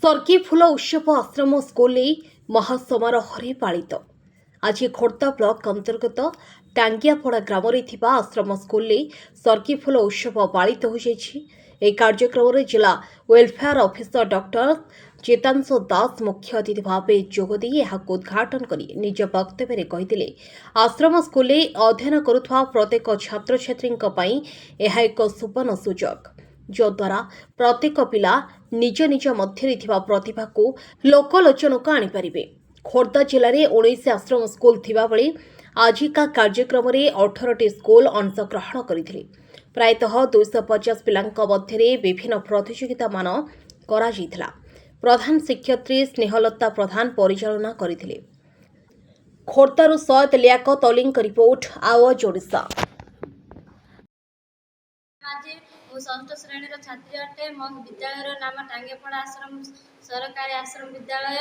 Cerci फूल उत्सव आश्रम school महासमारोह पालित आज खोर्धा ब्लॉक अंतर्गत टांगियापड़ा ग्राम आश्रम स्कूल सर्की फूल उत्सव पालित हो कार्यक्रम में जिला वेलफेयर ऑफिसर डॉक्टर चेतांशु दास मुख्य अतिथि भाव जोगदे उद्घाटन कर निज वक्तव्य कहते आश्रम स्कूल अध्ययन करुवा प्रत्येक छात्र छात्री एक सुवर्ण सुजोग जद्वारा प्रत्येक पिला निज निज मध्य प्रतिभा को लोकलोचन को आनीपारे। खोर्धा जिले में 19 आश्रम स्कूल थिबा बेले आजिका कार्यक्रम में 18टी स्कूल अंशग्रहण करथिले। प्रायतः 250 पिलांक मध्य विभिन्न प्रतियोगिता मान करा जायथिला। प्रधान शिक्षयित्री स्नेहलता प्रधान परिचालना करथिले। खोर्धारू सैयद लियाकत अलींक रिपोर्ट आवाज ओडिशा। षष्ठ श्रेणी छात्री अटे। मो विद्यालय नाम टांगियापड़ा आश्रम सरकारी आश्रम विद्यालय।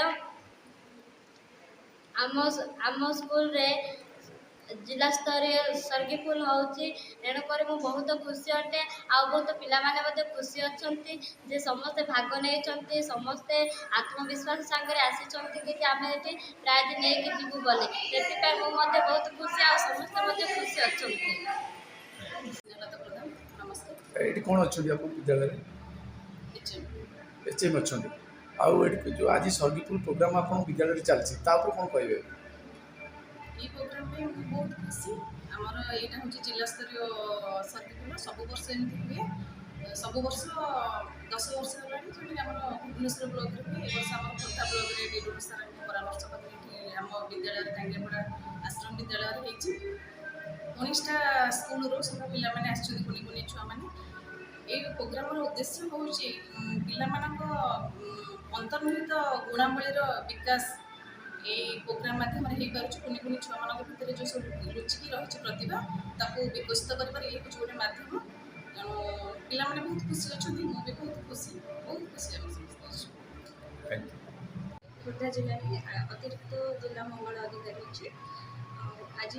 आम स्कूल रे जिला स्तरीय सर्गी फुल होची तेणुक बहुत खुशी अटे। आ बहुत पिला माने खुशी अच्छी जे समस्ते भाग नहीं समस्ते आत्मविश्वास सांगे आसी कि आम ये प्राइज नहीं जीवु बोले से मुझे बहुत खुशी आ समस्ते खुशी अच्छा। ये कौन अच्छा विद्यालय एचएम अच्छा आउ जो आज सर्गिफुल प्रोग्राम आप विद्यालय चलती कौन कहे ये प्रोग्राम पे बहुत खुशी आमर यहाँ हूँ जिला स्तरीय सर्गिफुल सब वर्ष एमती हुए सब वर्ष 10 वर्ष है भुवनेश्वर ब्लॉक भी वर्ष आम खोर्धा ब्लॉक में डीडो सार परामर्श कर आम विद्यालय टांगियापड़ा आश्रम विद्यालय होती 19टा स्कूल सब पाने कुनी छुआ मैंने ये प्रोग्राम उद्देश्य हूँ पाला अंतर्निहित गुणावलीर विकास ये प्रोग्राम माध्यम कुनी कुनी छुआ मान भितर जो सब लुचिकी रही प्रतिभा ताकू विकसित कर गोटे मध्यम तेणु पाने बहुत खुशी अच्छा मुझे बहुत खुशी खोर्धा जिले में अतिरिक्त जिला मंगल अधिकारी अच्छे आज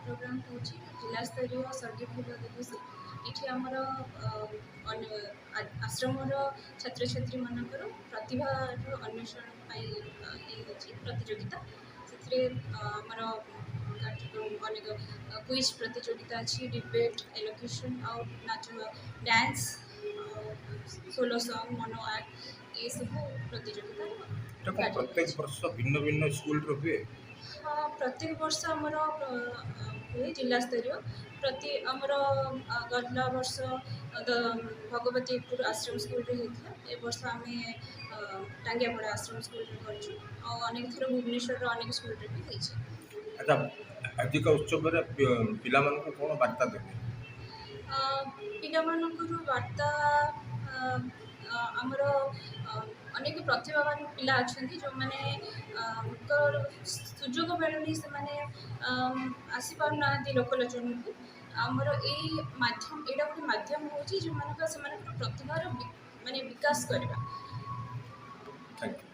प्रोग्राम हूँ जिला स्तरीय सर्गिफुल दिवस ये आमर आश्रम छात्र छात्री मानकर प्रतिभा अन्वेषण प्रतियोगिता से आमर अनेक क्विज प्रतियोगिता अच्छी डिबेट एलोक्यूशन और नाच dance solo song mono act ये सब प्रतियोगिता प्रत्येक वर्ष भिन्न भिन्न स्कूल हुए। हाँ प्रत्येक वर्ष आमर हुए जिला स्तरीय प्रति आमर गला वर्ष भगवतीपुर आश्रम स्कूल रे होता ए वर्ष आम टांगियापड़ा आश्रम स्कूल कर अनेक थर भुवनेश्वर अनेक स्कूल रे भी होती। अच्छा आज का उत्सव पिला कौन वार्ता देते पिला वार्ता आमर अनेक प्रतिभावान पिला अच्छा जो मैंने सुजोग मिलूनी से आसी पारना लोकलोचन को आमर ये माध्यम यहाँ गोटे माध्यम हूँ जो प्रतिभार माने विकास करवा। Thank you.